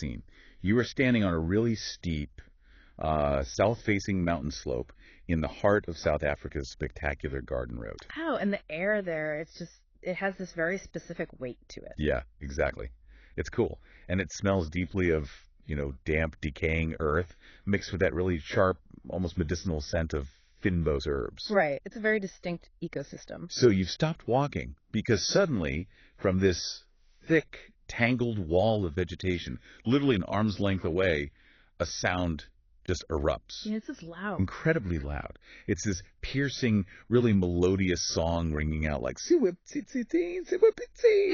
scene. You are standing on a really steep, south-facing mountain slope in the heart of South Africa's spectacular garden route. Oh, and the air there, it has this very specific weight to it. Yeah, exactly. It's cool. And it smells deeply of, damp, decaying earth mixed with that really sharp, almost medicinal scent of fynbos herbs. Right. It's a very distinct ecosystem. So you've stopped walking because suddenly, from this thick, tangled wall of vegetation, literally an arm's length away, a sound just erupts. Yeah, it's just loud. Incredibly loud. It's this piercing, really melodious song ringing out like, yeah,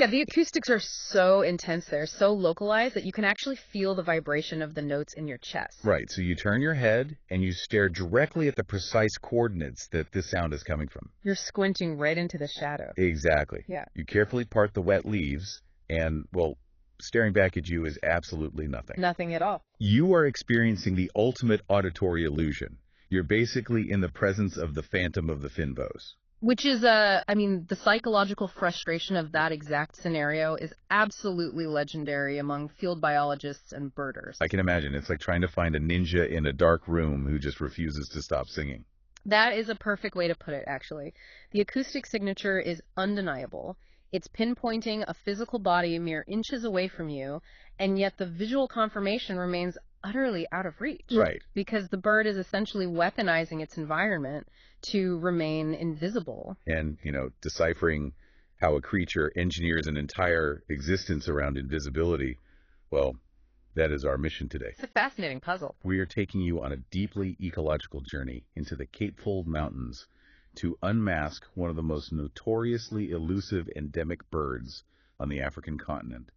the acoustics are so intense there, so localized that you can actually feel the vibration of the notes in your chest. Right. So you turn your head and you stare directly at the precise coordinates that this sound is coming from. You're squinting right into the shadow. Exactly. Yeah. You carefully part the wet leaves and, well, staring back at you is absolutely nothing. Nothing at all. You are experiencing the ultimate auditory illusion. You're basically in the presence of the phantom of the fynbos. Which is, the psychological frustration of that exact scenario is absolutely legendary among field biologists and birders. I can imagine. It's like trying to find a ninja in a dark room who just refuses to stop singing. That is a perfect way to put it, actually. The acoustic signature is undeniable. It's pinpointing a physical body mere inches away from you, and yet the visual confirmation remains utterly out of reach. Right. Because the bird is essentially weaponizing its environment to remain invisible. And, deciphering how a creature engineers an entire existence around invisibility, well, that is our mission today. It's a fascinating puzzle. We are taking you on a deeply ecological journey into the Cape Fold Mountains to unmask one of the most notoriously elusive endemic birds on the African continent,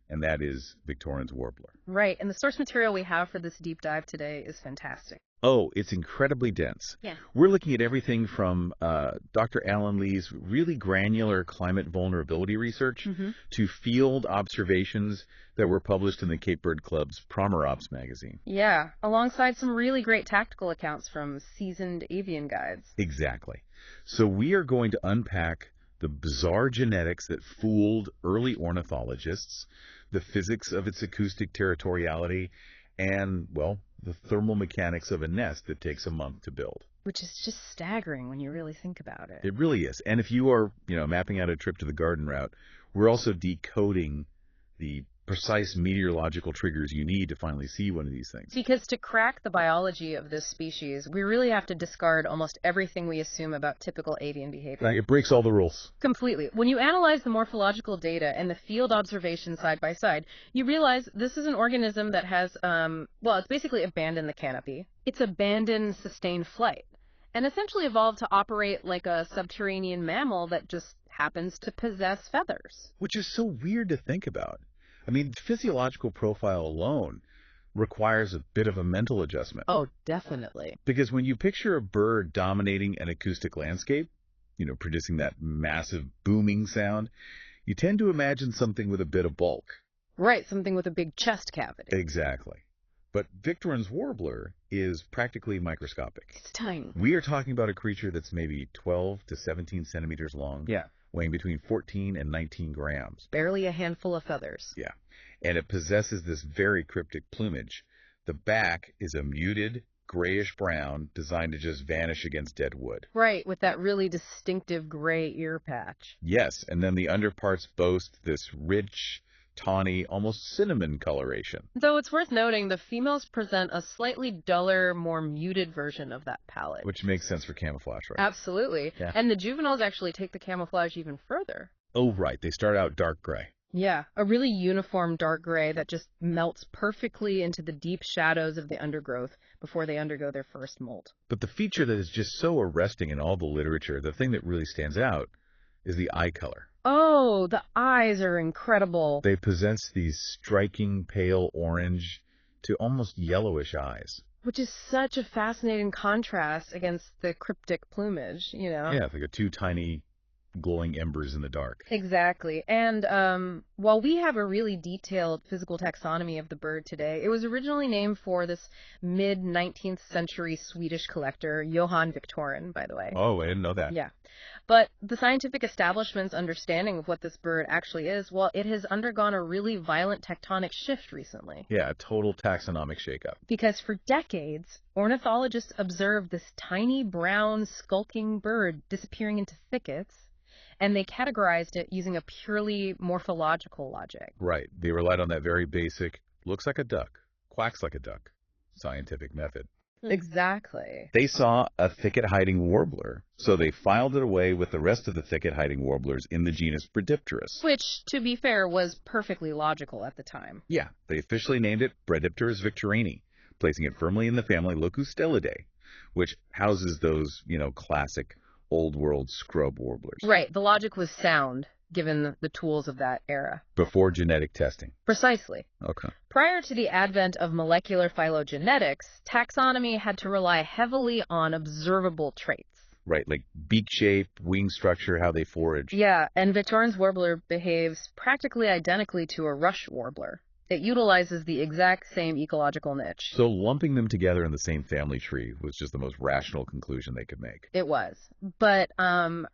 and that is Victorin's warbler. Right, and the source material we have for this deep dive today is fantastic. Oh, it's incredibly dense. Yeah. We're looking at everything from Dr. Alan Lee's really granular climate vulnerability research to field observations that were published in the Cape Bird Club's Promer Ops magazine. Yeah, alongside some really great tactical accounts from seasoned avian guides. Exactly. So we are going to unpack the bizarre genetics that fooled early ornithologists, the physics of its acoustic territoriality, and, well, the thermal mechanics of a nest that takes a month to build. Which is just staggering when you really think about it. It really is. And if you are, mapping out a trip to the garden route, we're also decoding the precise meteorological triggers you need to finally see one of these things. Because to crack the biology of this species, we really have to discard almost everything we assume about typical avian behavior. It breaks all the rules. Completely. When you analyze the morphological data and the field observations side by side, you realize this is an organism that has, it's basically abandoned the canopy. It's abandoned sustained flight and essentially evolved to operate like a subterranean mammal that just happens to possess feathers. Which is so weird to think about. I mean, the physiological profile alone requires a bit of a mental adjustment. Oh, definitely. Because when you picture a bird dominating an acoustic landscape, producing that massive booming sound, you tend to imagine something with a bit of bulk. Right, something with a big chest cavity. Exactly. But Victorin's warbler is practically microscopic. It's tiny. We are talking about a creature that's maybe 12 to 17 centimeters long. Yeah. Weighing between 14 and 19 grams. Barely a handful of feathers. Yeah. And it possesses this very cryptic plumage. The back is a muted, grayish-brown, designed to just vanish against dead wood. Right, with that really distinctive gray ear patch. Yes, and then the underparts boast this rich, tawny, almost cinnamon coloration. Though it's worth noting, the females present a slightly duller, more muted version of that palette. Which makes sense for camouflage, right? Absolutely. Yeah. And the juveniles actually take the camouflage even further. Oh, right. They start out dark gray. Yeah, a really uniform dark gray that just melts perfectly into the deep shadows of the undergrowth before they undergo their first molt. But the feature that is just so arresting in all the literature, the thing that really stands out, is the eye color. Oh, the eyes are incredible. They possess these striking pale orange to almost yellowish eyes. Which is such a fascinating contrast against the cryptic plumage, Yeah, it's like two tiny glowing embers in the dark. Exactly. And while we have a really detailed physical taxonomy of the bird today, it was originally named for this mid-19th century Swedish collector, Johann Victorin, by the way. Oh, I didn't know that. Yeah. But the scientific establishment's understanding of what this bird actually is, well, it has undergone a really violent tectonic shift recently. Yeah, a total taxonomic shakeup. Because for decades, ornithologists observed this tiny brown skulking bird disappearing into thickets, and they categorized it using a purely morphological logic. Right. They relied on that very basic, looks like a duck, quacks like a duck, scientific method. Exactly. They saw a thicket-hiding warbler, so they filed it away with the rest of the thicket-hiding warblers in the genus Bradipterus. Which, to be fair, was perfectly logical at the time. Yeah, they officially named it Bradipterus victorini, placing it firmly in the family Locustellidae, which houses those, classic old-world scrub warblers. Right. The logic was sound, given the tools of that era. Before genetic testing. Precisely. Okay. Prior to the advent of molecular phylogenetics, taxonomy had to rely heavily on observable traits. Right, like beak shape, wing structure, how they forage. Yeah, and Victorin's warbler behaves practically identically to a rush warbler. It utilizes the exact same ecological niche. So lumping them together in the same family tree was just the most rational conclusion they could make. It was. But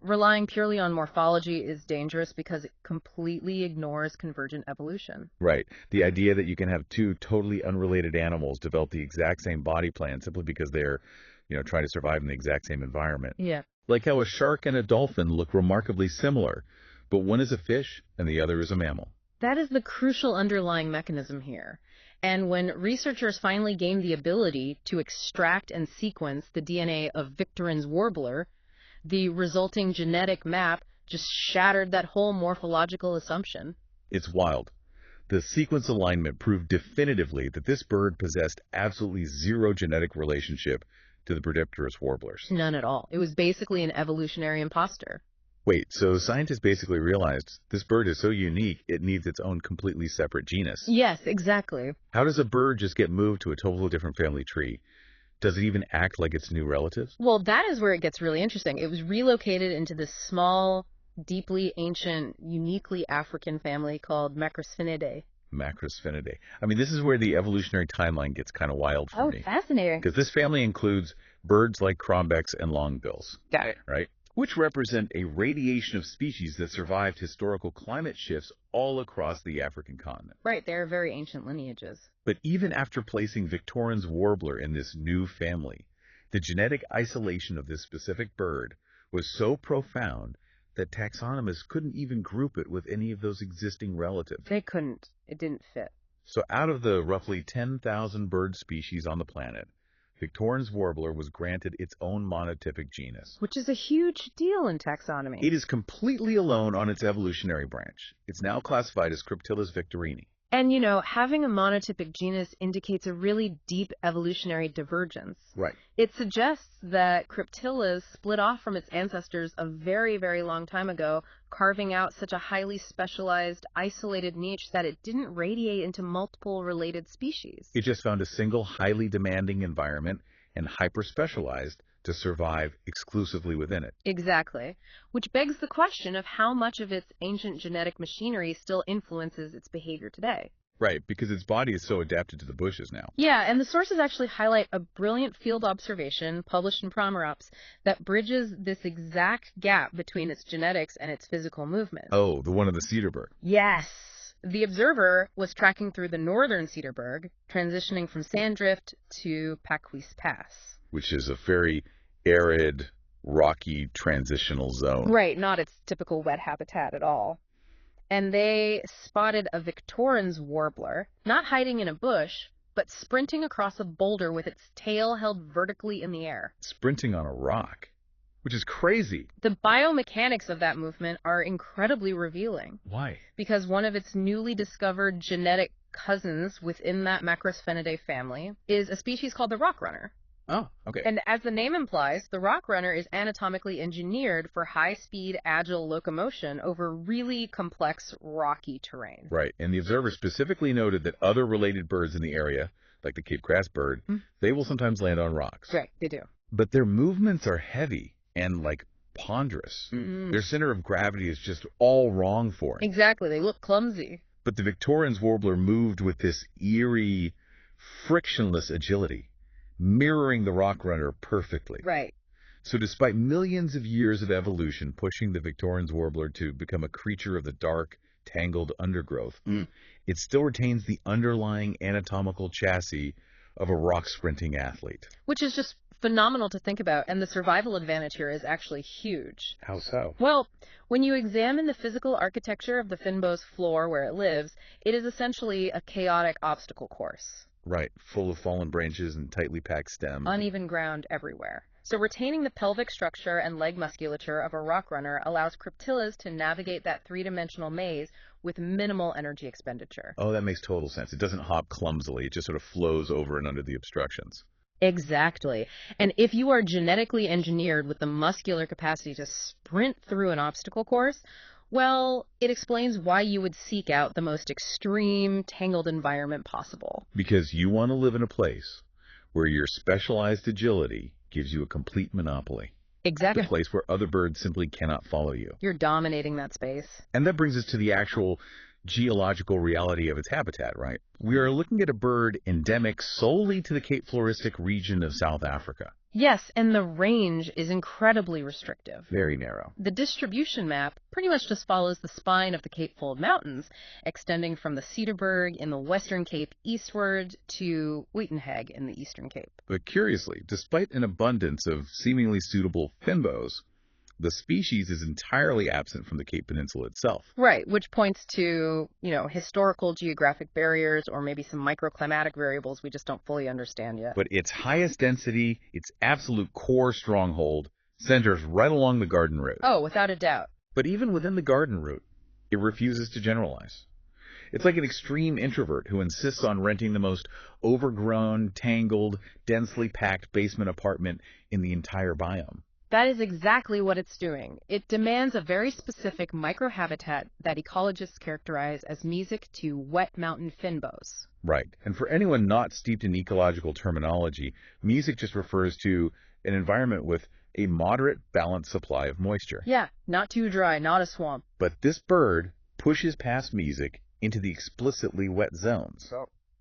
relying purely on morphology is dangerous because it completely ignores convergent evolution. Right. The idea that you can have two totally unrelated animals develop the exact same body plan simply because they're, trying to survive in the exact same environment. Yeah. Like how a shark and a dolphin look remarkably similar, but one is a fish and the other is a mammal. That is the crucial underlying mechanism here. And when researchers finally gained the ability to extract and sequence the DNA of Victorin's warbler, the resulting genetic map just shattered that whole morphological assumption. It's wild. The sequence alignment proved definitively that this bird possessed absolutely zero genetic relationship to the Bradipterus warblers. None at all. It was basically an evolutionary imposter. Wait, so scientists basically realized this bird is so unique it needs its own completely separate genus. Yes, exactly. How does a bird just get moved to a totally different family tree? Does it even act like its new relatives? Well, that is where it gets really interesting. It was relocated into this small, deeply ancient, uniquely African family called Macrosphenidae. Macrosphenidae. I mean, this is where the evolutionary timeline gets kind of wild for me. Oh, fascinating. Because this family includes birds like crombecs and longbills. Got it. Right? Which represent a radiation of species that survived historical climate shifts all across the African continent. Right, they're very ancient lineages. But even after placing Victorin's warbler in this new family, the genetic isolation of this specific bird was so profound that taxonomists couldn't even group it with any of those existing relatives. They couldn't. It didn't fit. So out of the roughly 10,000 bird species on the planet, Victorin's warbler was granted its own monotypic genus. Which is a huge deal in taxonomy. It is completely alone on its evolutionary branch. It's now classified as Cryptillus victorini. And, having a monotypic genus indicates a really deep evolutionary divergence. Right. It suggests that Cryptillus split off from its ancestors a very, very long time ago, carving out such a highly specialized, isolated niche that it didn't radiate into multiple related species. It just found a single highly demanding environment and hyper-specialized to survive exclusively within it. Exactly. Which begs the question of how much of its ancient genetic machinery still influences its behavior today. Right, because its body is so adapted to the bushes now. Yeah, and the sources actually highlight a brilliant field observation published in Promerops that bridges this exact gap between its genetics and its physical movement. Oh, the one in the Cedarburg. Yes. The observer was tracking through the northern Cedarburg, transitioning from Sandrift to Paquis Pass. Which is a very arid, rocky transitional zone. Right, not its typical wet habitat at all. And they spotted a Victorin's warbler, not hiding in a bush, but sprinting across a boulder with its tail held vertically in the air. Sprinting on a rock, which is crazy. The biomechanics of that movement are incredibly revealing. Why? Because one of its newly discovered genetic cousins within that Macrosphenidae family is a species called the rock runner. Oh, okay. And as the name implies, the rock runner is anatomically engineered for high-speed, agile locomotion over really complex, rocky terrain. Right, and the observer specifically noted that other related birds in the area, like the Cape Grass bird, they will sometimes land on rocks. Right, they do. But their movements are heavy and, ponderous. Mm-mm. Their center of gravity is just all wrong for it. Exactly. They look clumsy. But the Victorin's warbler moved with this eerie, frictionless agility, mirroring the rock runner perfectly. Right. So despite millions of years of evolution pushing the Victorin's warbler to become a creature of the dark, tangled undergrowth, it still retains the underlying anatomical chassis of a rock-sprinting athlete. Which is just phenomenal to think about, and the survival advantage here is actually huge. How so? Well, when you examine the physical architecture of the Finbow's floor where it lives, it is essentially a chaotic obstacle course. Right, full of fallen branches and tightly packed stems. Uneven ground everywhere. So retaining the pelvic structure and leg musculature of a rock runner allows cryptillas to navigate that three-dimensional maze with minimal energy expenditure. Oh, that makes total sense. It doesn't hop clumsily. It just sort of flows over and under the obstructions. Exactly. And if you are genetically engineered with the muscular capacity to sprint through an obstacle course, well, it explains why you would seek out the most extreme, tangled environment possible. Because you want to live in a place where your specialized agility gives you a complete monopoly. Exactly. A place where other birds simply cannot follow you. You're dominating that space. And that brings us to the actual geological reality of its habitat, right? We are looking at a bird endemic solely to the Cape Floristic region of South Africa. Yes, and the range is incredibly restrictive. Very narrow. The distribution map pretty much just follows the spine of the Cape Fold Mountains, extending from the Cedarburg in the Western Cape eastward to Uitenhage in the Eastern Cape. But curiously, despite an abundance of seemingly suitable finbows, the species is entirely absent from the Cape Peninsula itself. Right, which points to, historical geographic barriers or maybe some microclimatic variables we just don't fully understand yet. But its highest density, its absolute core stronghold, centers right along the garden route. Oh, without a doubt. But even within the garden route, it refuses to generalize. It's like an extreme introvert who insists on renting the most overgrown, tangled, densely packed basement apartment in the entire biome. That is exactly what it's doing. It demands a very specific microhabitat that ecologists characterize as mesic to wet mountain finbows. Right. And for anyone not steeped in ecological terminology, mesic just refers to an environment with a moderate balanced supply of moisture. Yeah, not too dry, not a swamp. But this bird pushes past mesic into the explicitly wet zones.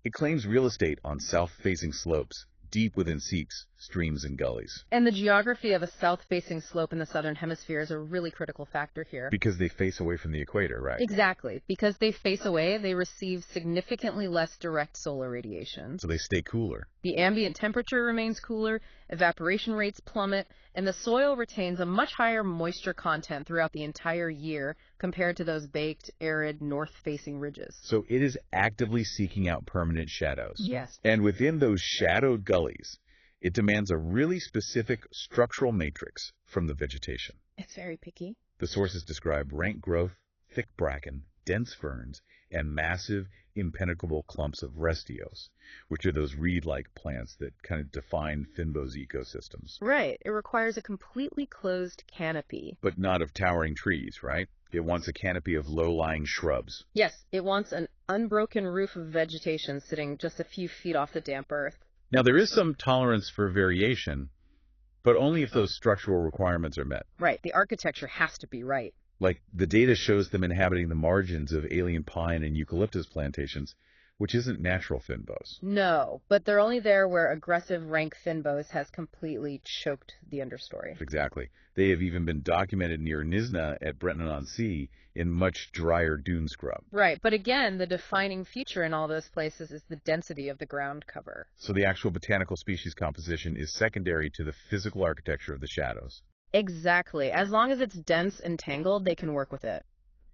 It claims real estate on south-facing slopes, deep within seeps, streams, and gullies. And the geography of a south-facing slope in the southern hemisphere is a really critical factor here. Because they face away from the equator, right? Exactly. Because they face away, they receive significantly less direct solar radiation. So they stay cooler. The ambient temperature remains cooler, evaporation rates plummet, and the soil retains a much higher moisture content throughout the entire year compared to those baked, arid, north-facing ridges. So it is actively seeking out permanent shadows. Yes. And within those shadowed gullies, it demands a really specific structural matrix from the vegetation. It's very picky. The sources describe rank growth, thick bracken, dense ferns, and massive, impenetrable clumps of restios, which are those reed-like plants that kind of define Finbow's ecosystems. Right. It requires a completely closed canopy. But not of towering trees, right? It wants a canopy of low-lying shrubs. Yes, it wants an unbroken roof of vegetation sitting just a few feet off the damp earth. Now, there is some tolerance for variation, but only if those structural requirements are met. Right. The architecture has to be right. Like, the data shows them inhabiting the margins of alien pine and eucalyptus plantations, which isn't natural Finbows. No, but they're only there where aggressive rank Finbows has completely choked the understory. Exactly. They have even been documented near Nizhna at Brenton-on-Sea in much drier dune scrub. Right, but again, the defining feature in all those places is the density of the ground cover. So the actual botanical species composition is secondary to the physical architecture of the shadows. Exactly. As long as it's dense and tangled, they can work with it.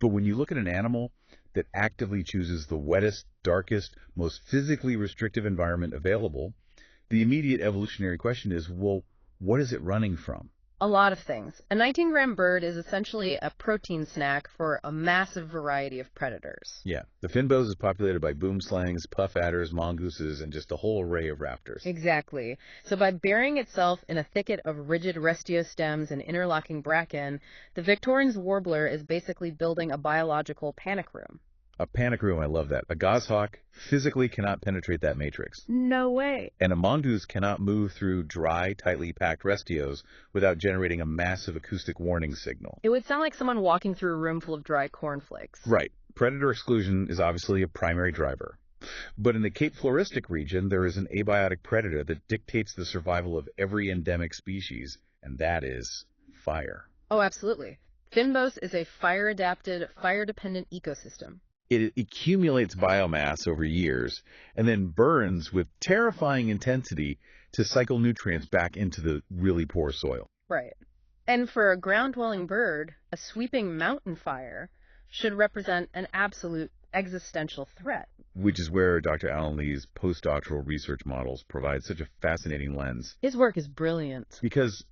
But when you look at an animal that actively chooses the wettest, darkest, most physically restrictive environment available, the immediate evolutionary question is, well, what is it running from? A lot of things. A 19-gram bird is essentially a protein snack for a massive variety of predators. Yeah. The Finbows is populated by boomslangs, puff adders, mongooses, and just a whole array of raptors. Exactly. So by burying itself in a thicket of rigid restio stems and interlocking bracken, the Victorin's warbler is basically building a biological panic room. A panic room, I love that. A goshawk physically cannot penetrate that matrix. No way. And a mongoose cannot move through dry, tightly packed restios without generating a massive acoustic warning signal. It would sound like someone walking through a room full of dry cornflakes. Right. Predator exclusion is obviously a primary driver. But in the Cape Floristic region, there is an abiotic predator that dictates the survival of every endemic species, and that is fire. Oh, absolutely. Fynbos is a fire-adapted, fire-dependent ecosystem. It accumulates biomass over years and then burns with terrifying intensity to cycle nutrients back into the really poor soil. Right. And for a ground-dwelling bird, a sweeping mountain fire should represent an absolute existential threat. Which is where Dr. Alan Lee's postdoctoral research models provide such a fascinating lens. His work is brilliant. Because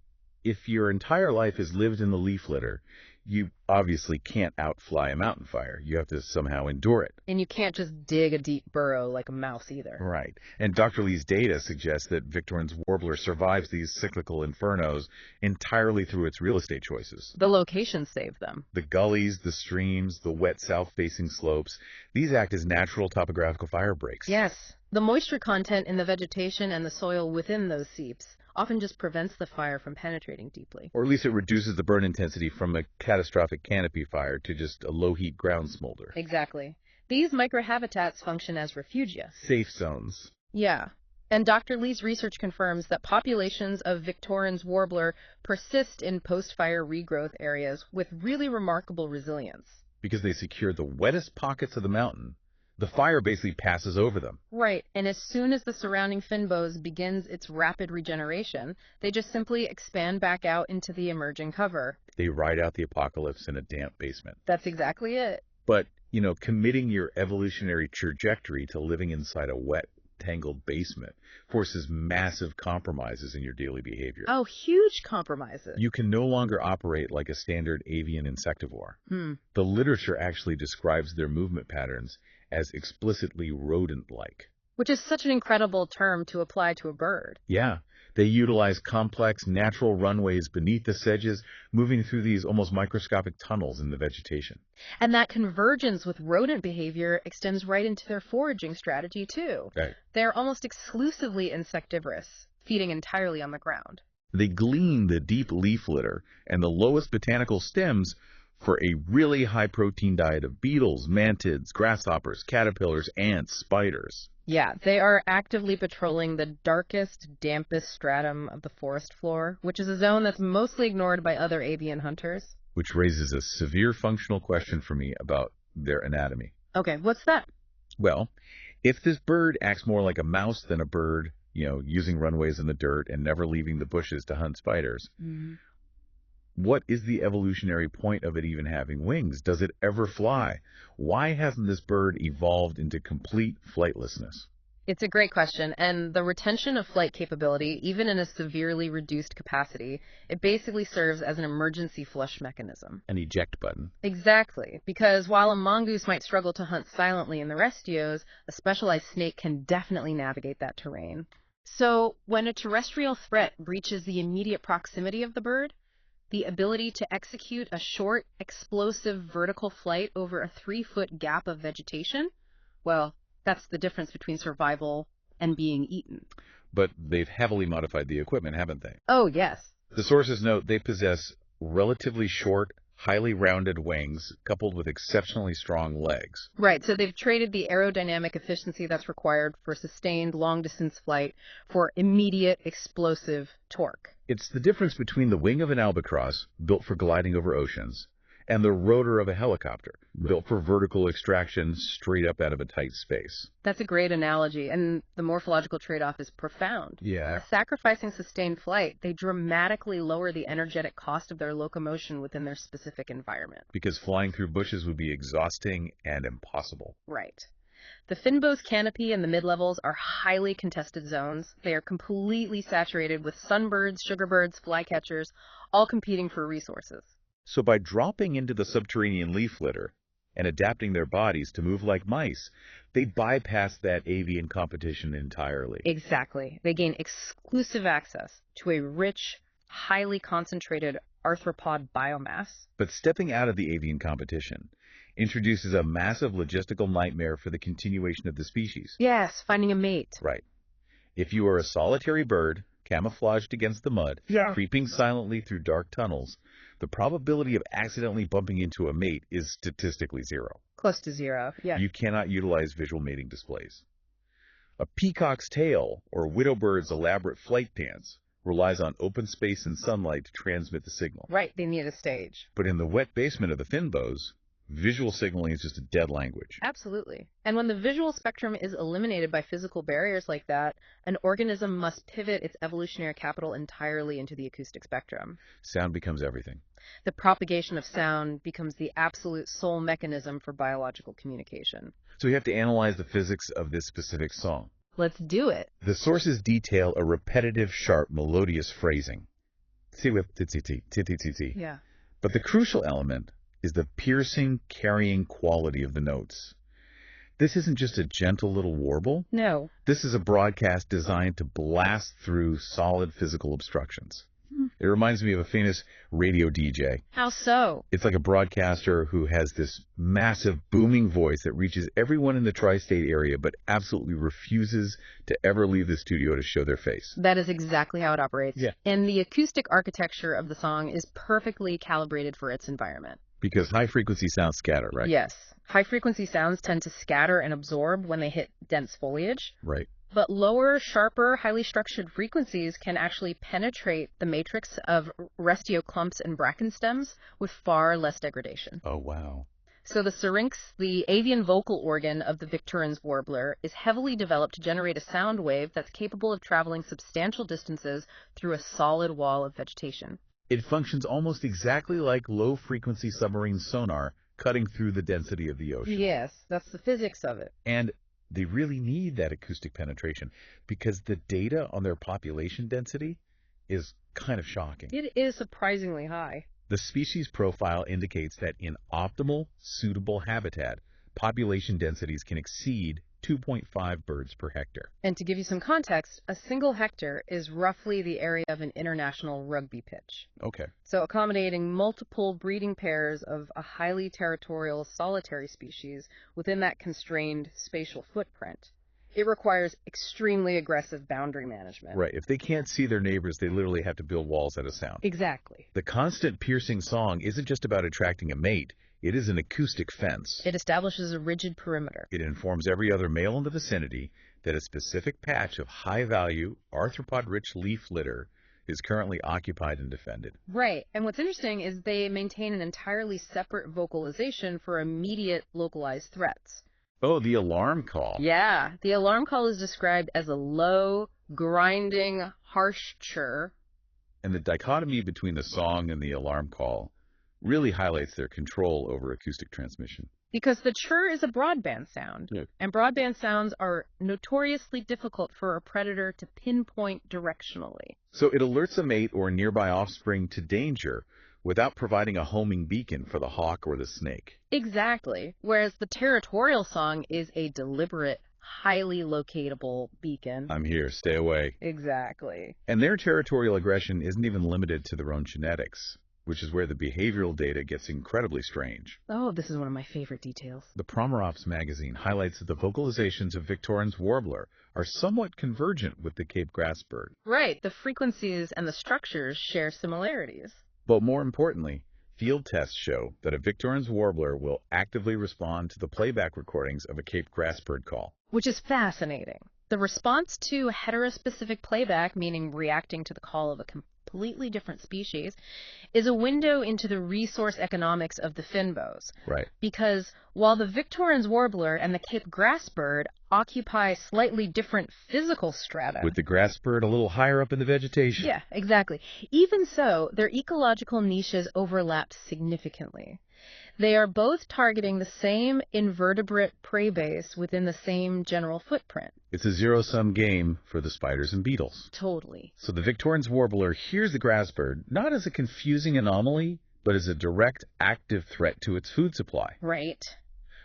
if your entire life is lived in the leaf litter, you obviously can't outfly a mountain fire. You have to somehow endure it. And you can't just dig a deep burrow like a mouse either. Right. And Dr. Lee's data suggests that Victorin's warbler survives these cyclical infernos entirely through its real estate choices. The locations save them. The gullies, the streams, the wet south-facing slopes, these act as natural topographical fire breaks. Yes. The moisture content in the vegetation and the soil within those seeps often just prevents the fire from penetrating deeply. Or at least it reduces the burn intensity from a catastrophic canopy fire to just a low-heat ground smolder. Exactly. These microhabitats function as refugia. Safe zones. Yeah. And Dr. Lee's research confirms that populations of Victorin's warbler persist in post-fire regrowth areas with really remarkable resilience. Because they secure the wettest pockets of the mountain, the fire basically passes over them. Right, and as soon as the surrounding fynbos begins its rapid regeneration, they just simply expand back out into the emerging cover. They ride out the apocalypse in a damp basement. That's exactly it. But, committing your evolutionary trajectory to living inside a wet, tangled basement forces massive compromises in your daily behavior. Oh, huge compromises. You can no longer operate like a standard avian insectivore. The literature actually describes their movement patterns as explicitly rodent-like. Which is such an incredible term to apply to a bird. Yeah. They utilize complex natural runways beneath the sedges, moving through these almost microscopic tunnels in the vegetation. And that convergence with rodent behavior extends right into their foraging strategy, too. Right. They're almost exclusively insectivorous, feeding entirely on the ground. They glean the deep leaf litter and the lowest botanical stems for a really high-protein diet of beetles, mantids, grasshoppers, caterpillars, ants, spiders. Yeah, they are actively patrolling the darkest, dampest stratum of the forest floor, which is a zone that's mostly ignored by other avian hunters. Which raises a severe functional question for me about their anatomy. Okay, what's that? Well, if this bird acts more like a mouse than a bird, using runways in the dirt and never leaving the bushes to hunt spiders, what is the evolutionary point of it even having wings? Does it ever fly? Why hasn't this bird evolved into complete flightlessness? It's a great question, and the retention of flight capability, even in a severely reduced capacity, it basically serves as an emergency flush mechanism. An eject button. Exactly, because while a mongoose might struggle to hunt silently in the restios, a specialized snake can definitely navigate that terrain. So, when a terrestrial threat breaches the immediate proximity of the bird, the ability to execute a short, explosive vertical flight over a 3-foot gap of vegetation, well, that's the difference between survival and being eaten. But they've heavily modified the equipment, haven't they? Oh, yes. The sources note they possess relatively short, highly rounded wings coupled with exceptionally strong legs. Right, so they've traded the aerodynamic efficiency that's required for sustained long-distance flight for immediate explosive torque. It's the difference between the wing of an albatross, built for gliding over oceans, and the rotor of a helicopter, built for vertical extraction straight up out of a tight space. That's a great analogy, and the morphological trade-off is profound. Yeah. Sacrificing sustained flight, they dramatically lower the energetic cost of their locomotion within their specific environment. Because flying through bushes would be exhausting and impossible. Right. The fynbos canopy and the mid-levels are highly contested zones. They are completely saturated with sunbirds, sugarbirds, flycatchers, all competing for resources. So by dropping into the subterranean leaf litter and adapting their bodies to move like mice, they bypass that avian competition entirely. Exactly. They gain exclusive access to a rich, highly concentrated arthropod biomass. But stepping out of the avian competition, introduces a massive logistical nightmare for the continuation of the species. Yes, finding a mate. Right. If you are a solitary bird, camouflaged against the mud, creeping silently through dark tunnels, the probability of accidentally bumping into a mate is statistically zero. Close to zero, yeah. You cannot utilize visual mating displays. A peacock's tail, or widowbird's elaborate flight dance, relies on open space and sunlight to transmit the signal. Right, they need a stage. But in the wet basement of the finbows, visual signaling is just a dead language. Absolutely. And when the visual spectrum is eliminated by physical barriers like that, an organism must pivot its evolutionary capital entirely into the acoustic spectrum. Sound becomes everything. The propagation of sound becomes the absolute sole mechanism for biological communication. So we have to analyze the physics of this specific song. Let's do it. The sources detail a repetitive, sharp, melodious phrasing. Yeah. But the crucial element is the piercing, carrying quality of the notes. This isn't just a gentle little warble. No. This is a broadcast designed to blast through solid physical obstructions. It reminds me of a famous radio DJ. How so? It's like a broadcaster who has this massive booming voice that reaches everyone in the tri-state area but absolutely refuses to ever leave the studio to show their face. That is exactly how it operates. Yeah. And the acoustic architecture of the song is perfectly calibrated for its environment. Because high-frequency sounds scatter, right? Yes. High-frequency sounds tend to scatter and absorb when they hit dense foliage. Right. But lower, sharper, highly structured frequencies can actually penetrate the matrix of restio clumps and bracken stems with far less degradation. Oh, wow. So the syrinx, the avian vocal organ of the Victorin's warbler, is heavily developed to generate a sound wave that's capable of traveling substantial distances through a solid wall of vegetation. It functions almost exactly like low-frequency submarine sonar cutting through the density of the ocean. Yes, that's the physics of it. And they really need that acoustic penetration because the data on their population density is kind of shocking. It is surprisingly high. The species profile indicates that in optimal, suitable habitat, population densities can exceed 2.5 birds per hectare. And to give you some context, a single hectare is roughly the area of an international rugby pitch. Okay. So accommodating multiple breeding pairs of a highly territorial solitary species within that constrained spatial footprint, it requires extremely aggressive boundary management. Right. If they can't see their neighbors, they literally have to build walls out of sound. Exactly. The constant piercing song isn't just about attracting a mate. It is an acoustic fence. It establishes a rigid perimeter. It informs every other male in the vicinity that a specific patch of high-value, arthropod-rich leaf litter is currently occupied and defended. Right. And what's interesting is they maintain an entirely separate vocalization for immediate localized threats. Oh, the alarm call. Yeah. The alarm call is described as a low, grinding, harsh chirr. And the dichotomy between the song and the alarm call really highlights their control over acoustic transmission. Because the chirr is a broadband sound, and broadband sounds are notoriously difficult for a predator to pinpoint directionally. So it alerts a mate or nearby offspring to danger without providing a homing beacon for the hawk or the snake. Exactly. Whereas the territorial song is a deliberate, highly locatable beacon. I'm here, stay away. Exactly. And their territorial aggression isn't even limited to their own genetics, which is where the behavioral data gets incredibly strange. Oh, this is one of my favorite details. The Promerops magazine highlights that the vocalizations of Victorin's warbler are somewhat convergent with the Cape grassbird. Right, the frequencies and the structures share similarities. But more importantly, field tests show that a Victorin's warbler will actively respond to the playback recordings of a Cape grassbird call. Which is fascinating. The response to heterospecific playback, meaning reacting to the call of a completely different species, is a window into the resource economics of the finbows. Right. Because while the Victorin's warbler and the Cape grassbird occupy slightly different physical strata. With the grassbird a little higher up in the vegetation. Yeah, exactly. Even so, their ecological niches overlap significantly. They are both targeting the same invertebrate prey base within the same general footprint. It's a zero-sum game for the spiders and beetles. Totally. So the Victorin's warbler hears the grassbird not as a confusing anomaly, but as a direct, active threat to its food supply. Right.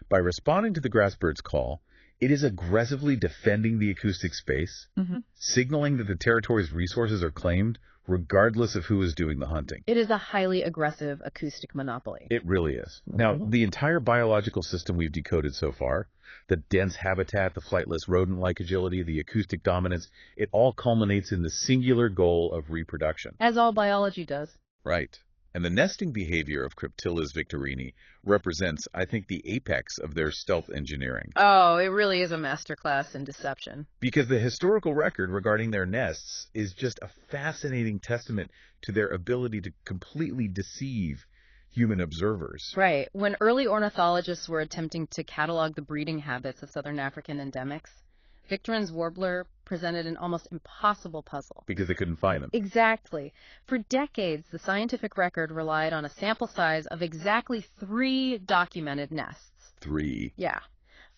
By responding to the grassbird's call, it is aggressively defending the acoustic space, signaling that the territory's resources are claimed regardless of who is doing the hunting. It is a highly aggressive acoustic monopoly. It really is. Now, the entire biological system we've decoded so far, the dense habitat, the flightless rodent-like agility, the acoustic dominance, it all culminates in the singular goal of reproduction. As all biology does. Right. And the nesting behavior of Cryptillas victorini represents, I think, the apex of their stealth engineering. Oh, it really is a masterclass in deception. Because the historical record regarding their nests is just a fascinating testament to their ability to completely deceive human observers. Right. When early ornithologists were attempting to catalog the breeding habits of southern African endemics, Victorin's warbler presented an almost impossible puzzle. Because they couldn't find them. Exactly. For decades, the scientific record relied on a sample size of exactly 3 documented nests. 3. Yeah.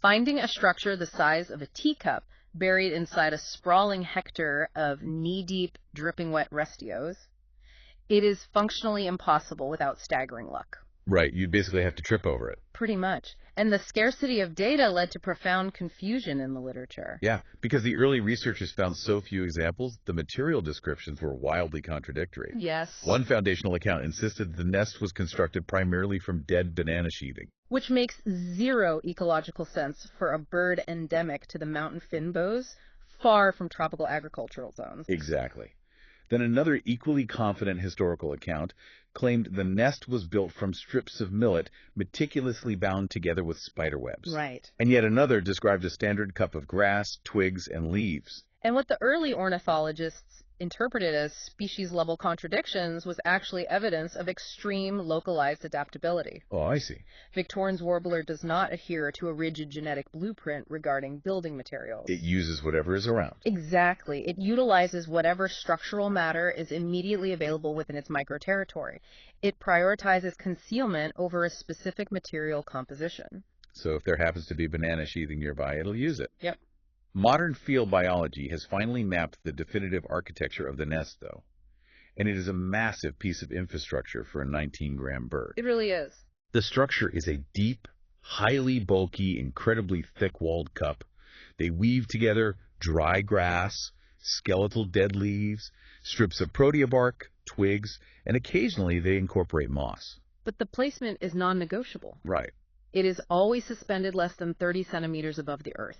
Finding a structure the size of a teacup buried inside a sprawling hectare of knee-deep, dripping wet restios, it is functionally impossible without staggering luck. Right. You'd basically have to trip over it. Pretty much. And the scarcity of data led to profound confusion in the literature. Yeah, because the early researchers found so few examples, the material descriptions were wildly contradictory. Yes. One foundational account insisted the nest was constructed primarily from dead banana sheathing. Which makes zero ecological sense for a bird endemic to the mountain fynbos, far from tropical agricultural zones. Exactly. Then another equally confident historical account claimed the nest was built from strips of millet meticulously bound together with spider webs. Right. And yet another described a standard cup of grass, twigs, and leaves. And what the early ornithologists interpreted as species-level contradictions was actually evidence of extreme localized adaptability. Oh, I see. Victorin's warbler does not adhere to a rigid genetic blueprint regarding building materials. It uses whatever is around. Exactly. It utilizes whatever structural matter is immediately available within its microterritory. It prioritizes concealment over a specific material composition. So if there happens to be banana sheathing nearby, it'll use it. Yep. Modern field biology has finally mapped the definitive architecture of the nest, though. And it is a massive piece of infrastructure for a 19-gram bird. It really is. The structure is a deep, highly bulky, incredibly thick-walled cup. They weave together dry grass, skeletal dead leaves, strips of protea bark, twigs, and occasionally they incorporate moss. But the placement is non-negotiable. Right. It is always suspended less than 30 centimeters above the earth,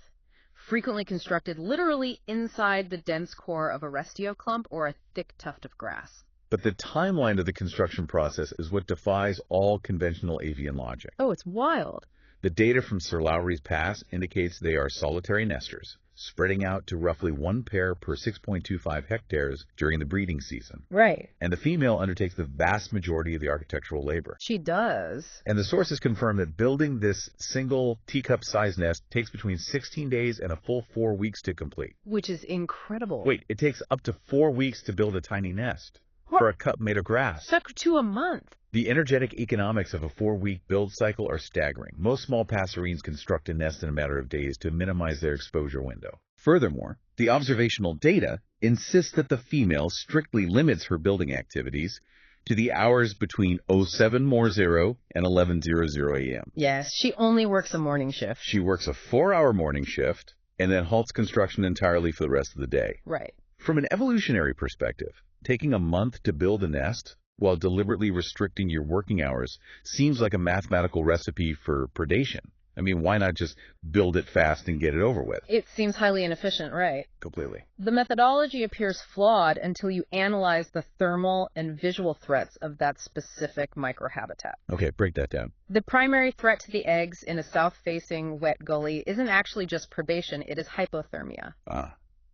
frequently constructed literally inside the dense core of a restio clump or a thick tuft of grass. But the timeline of the construction process is what defies all conventional avian logic. Oh, it's wild. The data from Sir Lowry's Pass indicates they are solitary nesters, spreading out to roughly 1 pair per 6.25 hectares during the breeding season. Right. And the female undertakes the vast majority of the architectural labor. She does. And the sources confirm that building this single teacup-sized nest takes between 16 days and a full 4 weeks to complete. Which is incredible. Wait, it takes up to 4 weeks to build a tiny nest for a cup made of grass. Stuck to a month. The energetic economics of a 4-week build cycle are staggering. Most small passerines construct a nest in a matter of days to minimize their exposure window. Furthermore, the observational data insists that the female strictly limits her building activities to the hours between 07:00 and 11:00 a.m. Yes, she only works a morning shift. She works a 4-hour morning shift and then halts construction entirely for the rest of the day. Right. From an evolutionary perspective, taking a month to build a nest while deliberately restricting your working hours seems like a mathematical recipe for predation. I mean, why not just build it fast and get it over with? It seems highly inefficient, right? Completely. The methodology appears flawed until you analyze the thermal and visual threats of that specific microhabitat. Okay, break that down. The primary threat to the eggs in a south-facing wet gully isn't actually just predation, it is hypothermia.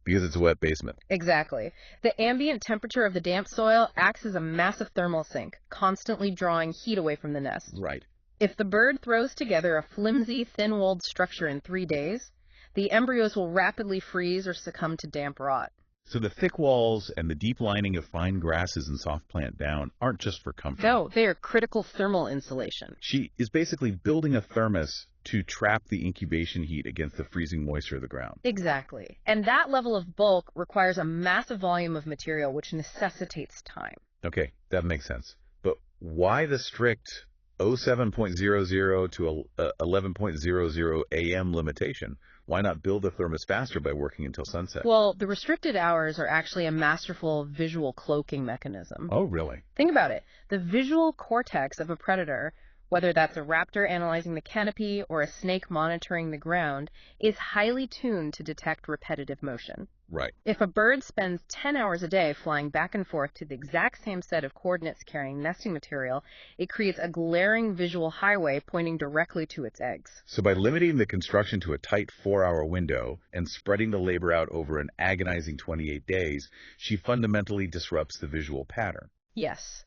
Because it's a wet basement. Exactly. The ambient temperature of the damp soil acts as a massive thermal sink, constantly drawing heat away from the nest. Right. If the bird throws together a flimsy, thin-walled structure in 3 days, the embryos will rapidly freeze or succumb to damp rot. So the thick walls and the deep lining of fine grasses and soft plant down aren't just for comfort. No, they are critical thermal insulation. She is basically building a thermos to trap the incubation heat against the freezing moisture of the ground. Exactly. And that level of bulk requires a massive volume of material, which necessitates time. Okay, that makes sense. But why the strict 07:00 to 11:00 a.m. limitation Why not build the thermos faster by working until sunset? Well, the restricted hours are actually a masterful visual cloaking mechanism. Oh, really? Think about it. The visual cortex of a predator, whether that's a raptor analyzing the canopy or a snake monitoring the ground, is highly tuned to detect repetitive motion. Right. If a bird spends 10 hours a day flying back and forth to the exact same set of coordinates carrying nesting material, it creates a glaring visual highway pointing directly to its eggs. So by limiting the construction to a tight 4-hour window and spreading the labor out over an agonizing 28 days, she fundamentally disrupts the visual pattern. Yes.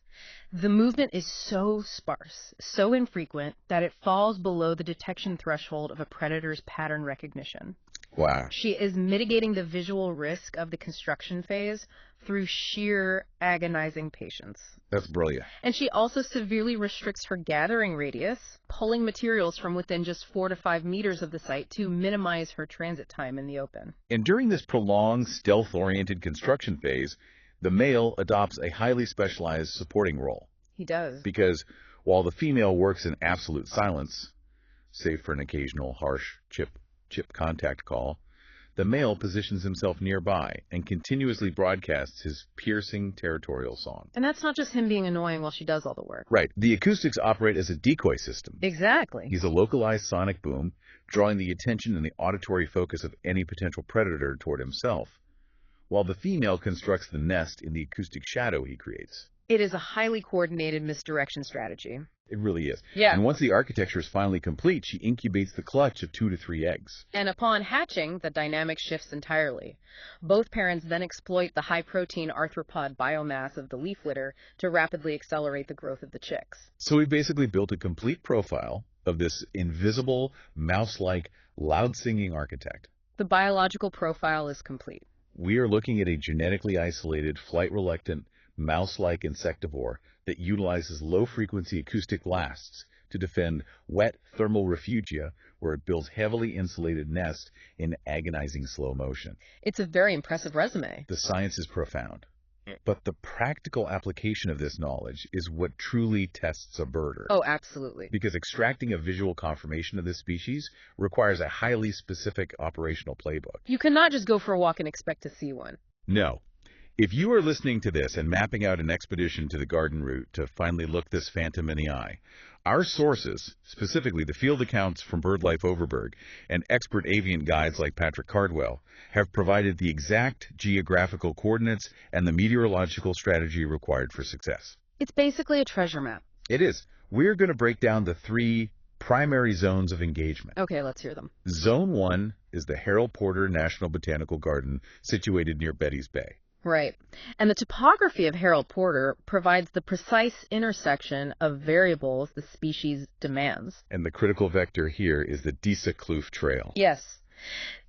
The movement is so sparse, so infrequent, that it falls below the detection threshold of a predator's pattern recognition. Wow. She is mitigating the visual risk of the construction phase through sheer agonizing patience. That's brilliant. And she also severely restricts her gathering radius, pulling materials from within just 4 to 5 meters of the site to minimize her transit time in the open. And during this prolonged, stealth-oriented construction phase, the male adopts a highly specialized supporting role. He does. Because while the female works in absolute silence, save for an occasional harsh chip contact call, the male positions himself nearby and continuously broadcasts his piercing territorial song. And that's not just him being annoying while she does all the work. Right. The acoustics operate as a decoy system. Exactly. He's a localized sonic boom, drawing the attention and the auditory focus of any potential predator toward himself, while the female constructs the nest in the acoustic shadow he creates. It is a highly coordinated misdirection strategy. It really is. Yeah. And once the architecture is finally complete, she incubates the clutch of 2 to 3 eggs. And upon hatching, the dynamic shifts entirely. Both parents then exploit the high-protein arthropod biomass of the leaf litter to rapidly accelerate the growth of the chicks. So we basically built a complete profile of this invisible, mouse-like, loud-singing architect. The biological profile is complete. We are looking at a genetically isolated, flight-reluctant, mouse-like insectivore that utilizes low-frequency acoustic lasts to defend wet thermal refugia where it builds heavily insulated nests in agonizing slow motion. It's a very impressive resume. The science is profound. But the practical application of this knowledge is what truly tests a birder. Oh, absolutely. Because extracting a visual confirmation of this species requires a highly specific operational playbook. You cannot just go for a walk and expect to see one. No. If you are listening to this and mapping out an expedition to the garden route to finally look this phantom in the eye, our sources, specifically the field accounts from BirdLife Overberg and expert avian guides like Patrick Cardwell, have provided the exact geographical coordinates and the meteorological strategy required for success. It's basically a treasure map. It is. We're going to break down the 3 primary zones of engagement. Okay, let's hear them. Zone 1 is the Harold Porter National Botanical Garden situated near Betty's Bay. Right. And the topography of Harold Porter provides the precise intersection of variables the species demands. And the critical vector here is the Disa Kloof Trail. Yes.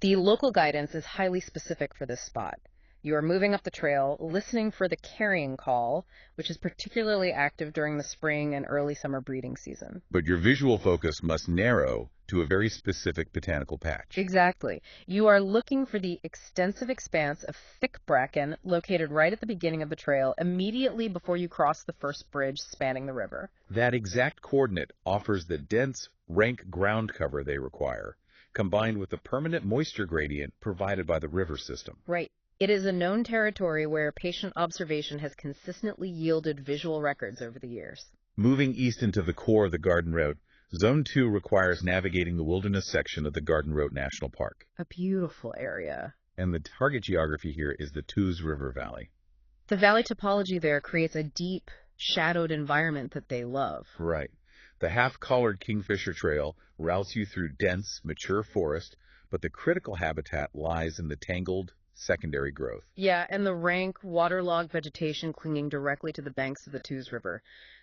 The local guidance is highly specific for this spot. You are moving up the trail, listening for the carrying call, which is particularly active during the spring and early summer breeding season. But your visual focus must narrow to a very specific botanical patch. Exactly. You are looking for the extensive expanse of thick bracken located right at the beginning of the trail, immediately before you cross the first bridge spanning the river. That exact coordinate offers the dense, rank ground cover they require, combined with the permanent moisture gradient provided by the river system. Right. It is a known territory where patient observation has consistently yielded visual records over the years. Moving east into the core of the garden route, Zone 2 requires navigating the wilderness section of the Garden Route National Park. A beautiful area. And the target geography here is the Tews River Valley. The valley topology there creates a deep, shadowed environment that they love. Right. The half-collared kingfisher trail routes you through dense, mature forest, but the critical habitat lies in the tangled, secondary growth. Yeah, and the rank, waterlogged vegetation clinging directly to the banks of the Tews River.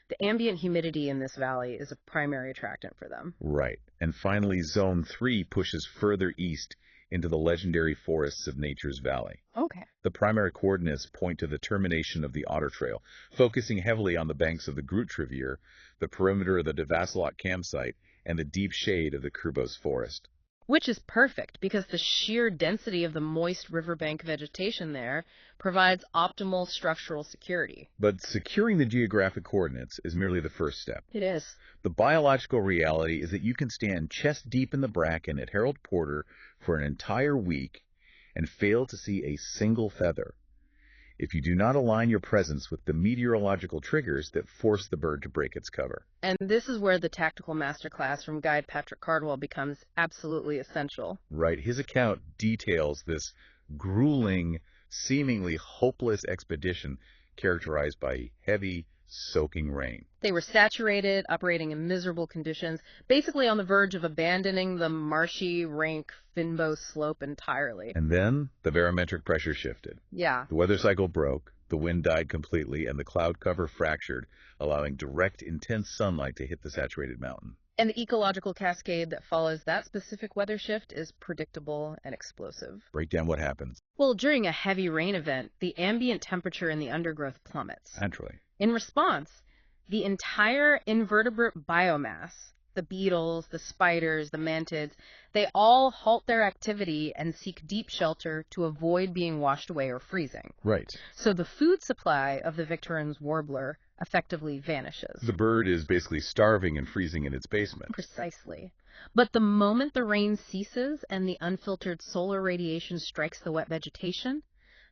The ambient humidity in this valley is a primary attractant for them. Right. And finally, Zone 3 pushes further east into the legendary forests of Nature's Valley. Okay. The primary coordinates point to the termination of the Otter Trail, focusing heavily on the banks of the Groot Trivier, the perimeter of the Devasalot campsite, and the deep shade of the Kerbos Forest. Which is perfect, because the sheer density of the moist riverbank vegetation there provides optimal structural security. But securing the geographic coordinates is merely the first step. It is. The biological reality is that you can stand chest deep in the bracken at Harold Porter for an entire week and fail to see a single feather if you do not align your presence with the meteorological triggers that force the bird to break its cover. And this is where the tactical masterclass from guide Patrick Cardwell becomes absolutely essential. Right. His account details this grueling, seemingly hopeless expedition characterized by heavy, soaking rain. They were saturated, operating in miserable conditions, basically on the verge of abandoning the marshy, rank Finbo slope entirely. And then the barometric pressure shifted. Yeah. The weather cycle broke, the wind died completely, and the cloud cover fractured, allowing direct, intense sunlight to hit the saturated mountain. And the ecological cascade that follows that specific weather shift is predictable and explosive. Break down what happens. Well, during a heavy rain event, the ambient temperature in the undergrowth plummets. Naturally. In response, the entire invertebrate biomass, the beetles, the spiders, the mantids, they all halt their activity and seek deep shelter to avoid being washed away or freezing. Right. So the food supply of the Victorin's warbler effectively vanishes. The bird is basically starving and freezing in its basement. Precisely. But the moment the rain ceases and the unfiltered solar radiation strikes the wet vegetation,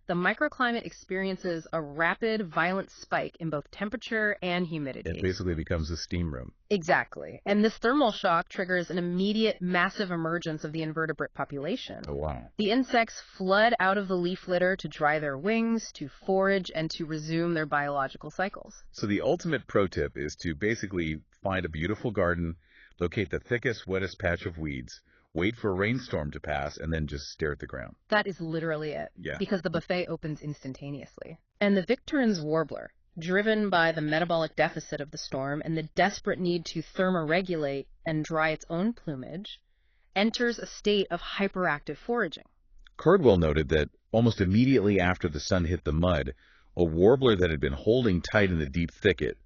the microclimate experiences a rapid, violent spike in both temperature and humidity. It basically becomes a steam room. Exactly. And this thermal shock triggers an immediate, massive emergence of the invertebrate population. Oh, wow. The insects flood out of the leaf litter to dry their wings, to forage, and to resume their biological cycles. So the ultimate pro tip is to basically find a beautiful garden, locate the thickest, wettest patch of weeds, wait for a rainstorm to pass, and then just stare at the ground. That is literally it. Yeah. Because the buffet opens instantaneously. And the Victorin's warbler, driven by the metabolic deficit of the storm and the desperate need to thermoregulate and dry its own plumage, enters a state of hyperactive foraging. Cardwell noted that almost immediately after the sun hit the mud, a warbler that had been holding tight in the deep thicket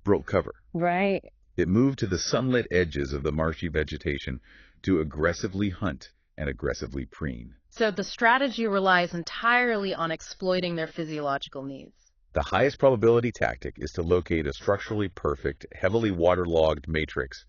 broke cover. Right. It moved to the sunlit edges of the marshy vegetation to aggressively hunt and aggressively preen. So the strategy relies entirely on exploiting their physiological needs. The highest probability tactic is to locate a structurally perfect, heavily waterlogged matrix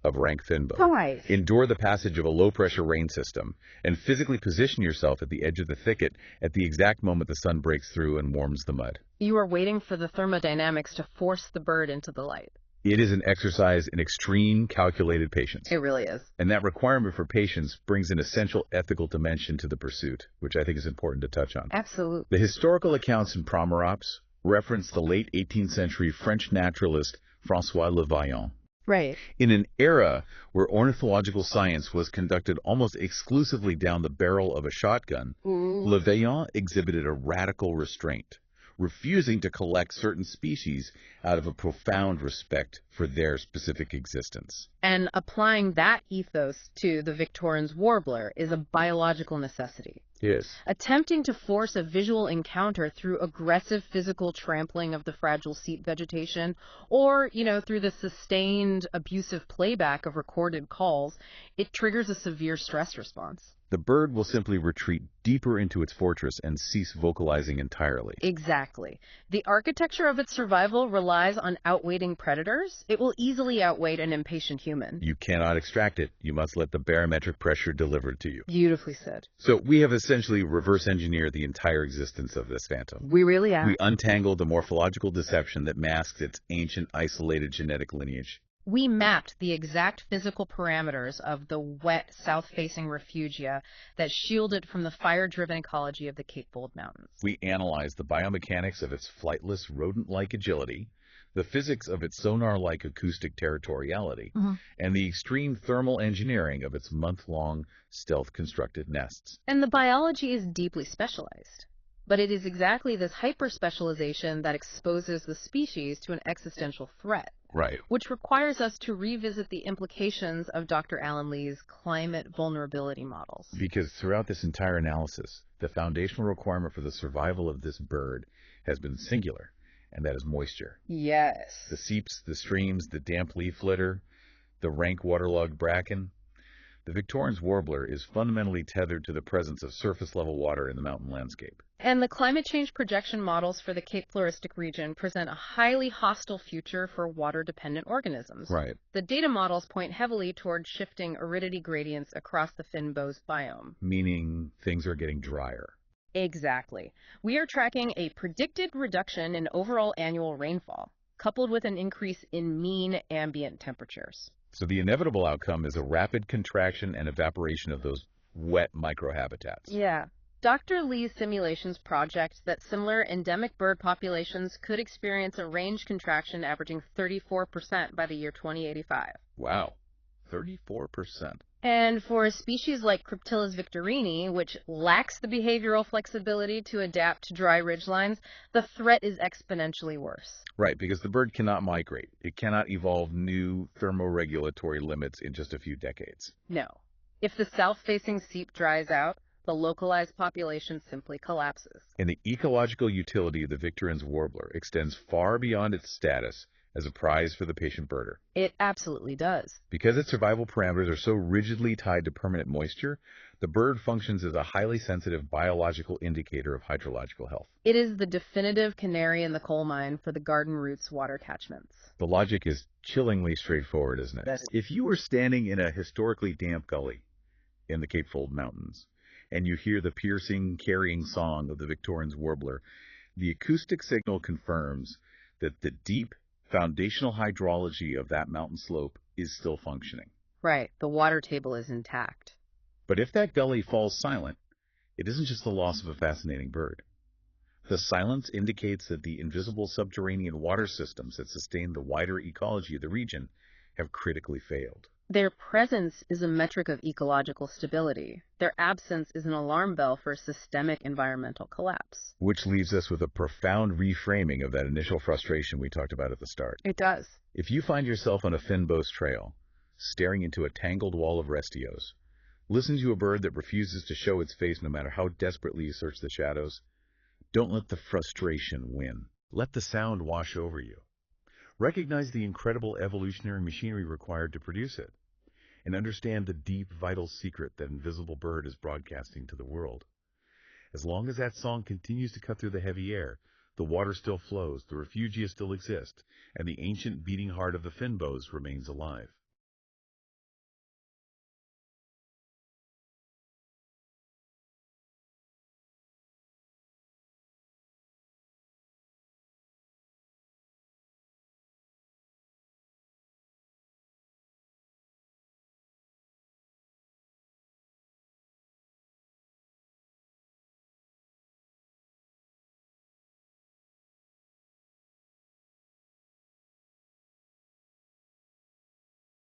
of rank Finbo. Right. Endure the passage of a low-pressure rain system, and physically position yourself at the edge of the thicket at the exact moment the sun breaks through and warms the mud. You are waiting for the thermodynamics to force the bird into the light. It is an exercise in extreme calculated patience. It really is. And that requirement for patience brings an essential ethical dimension to the pursuit, which I think is important to touch on. Absolutely. The historical accounts in Promerops reference the late 18th century French naturalist François Le Vaillant. Right. In an era where ornithological science was conducted almost exclusively down the barrel of a shotgun, Le Vaillant exhibited a radical restraint, refusing to collect certain species out of a profound respect for their specific existence. And applying that ethos to the Victorin's warbler is a biological necessity. Yes. Attempting to force a visual encounter through aggressive physical trampling of the fragile seep vegetation, or, through the sustained abusive playback of recorded calls, it triggers a severe stress response. The bird will simply retreat deeper into its fortress and cease vocalizing entirely. Exactly. The architecture of its survival relies on outweighting predators. It will easily outweigh an impatient human. You cannot extract it. You must let the barometric pressure deliver it to you. Beautifully said. So we have essentially reverse engineered the entire existence of this phantom. We really have. We untangled the morphological deception that masks its ancient, isolated genetic lineage. We mapped the exact physical parameters of the wet, south-facing refugia that shield it from the fire-driven ecology of the Cape Fold Mountains. We analyzed the biomechanics of its flightless, rodent-like agility, the physics of its sonar-like acoustic territoriality, and the extreme thermal engineering of its month-long, stealth-constructed nests. And the biology is deeply specialized. But it is exactly this hyper-specialization that exposes the species to an existential threat. Right. Which requires us to revisit the implications of Dr. Alan Lee's climate vulnerability models. Because throughout this entire analysis, the foundational requirement for the survival of this bird has been singular, and that is moisture. Yes. The seeps, the streams, the damp leaf litter, the rank waterlogged bracken, The Victorin's warbler is fundamentally tethered to the presence of surface-level water in the mountain landscape. And the climate change projection models for the Cape Floristic region present a highly hostile future for water-dependent organisms. Right. The data models point heavily toward shifting aridity gradients across the Fynbos biome. Meaning things are getting drier. Exactly. We are tracking a predicted reduction in overall annual rainfall, coupled with an increase in mean ambient temperatures. So the inevitable outcome is a rapid contraction and evaporation of those wet microhabitats. Yeah. Dr. Lee's simulations project that similar endemic bird populations could experience a range contraction averaging 34% by the year 2085. Wow, 34%. And for a species like Cryptillis victorini, which lacks the behavioral flexibility to adapt to dry ridgelines, the threat is exponentially worse. Right, because the bird cannot migrate. It cannot evolve new thermoregulatory limits in just a few decades. No. If the south-facing seep dries out, the localized population simply collapses. And the ecological utility of the Victorin's warbler extends far beyond its status as a prize for the patient birder. It absolutely does. Because its survival parameters are so rigidly tied to permanent moisture, the bird functions as a highly sensitive biological indicator of hydrological health. It is the definitive canary in the coal mine for the garden roots water catchments. The logic is chillingly straightforward, isn't it? If you were standing in a historically damp gully in the Cape Fold Mountains, and you hear the piercing, carrying song of the Victorin's warbler, the acoustic signal confirms that the deep, foundational hydrology of that mountain slope is still functioning. Right, the water table is intact. But if that gully falls silent, it isn't just the loss of a fascinating bird. The silence indicates that the invisible subterranean water systems that sustain the wider ecology of the region have critically failed. Their presence is a metric of ecological stability. Their absence is an alarm bell for systemic environmental collapse. Which leaves us with a profound reframing of that initial frustration we talked about at the start. It does. If you find yourself on a Fynbos trail, staring into a tangled wall of restios, listen to a bird that refuses to show its face no matter how desperately you search the shadows, don't let the frustration win. Let the sound wash over you. Recognize the incredible evolutionary machinery required to produce it, and understand the deep, vital secret that invisible bird is broadcasting to the world. As long as that song continues to cut through the heavy air, the water still flows, the refugia still exists, and the ancient beating heart of the Fynbos remains alive.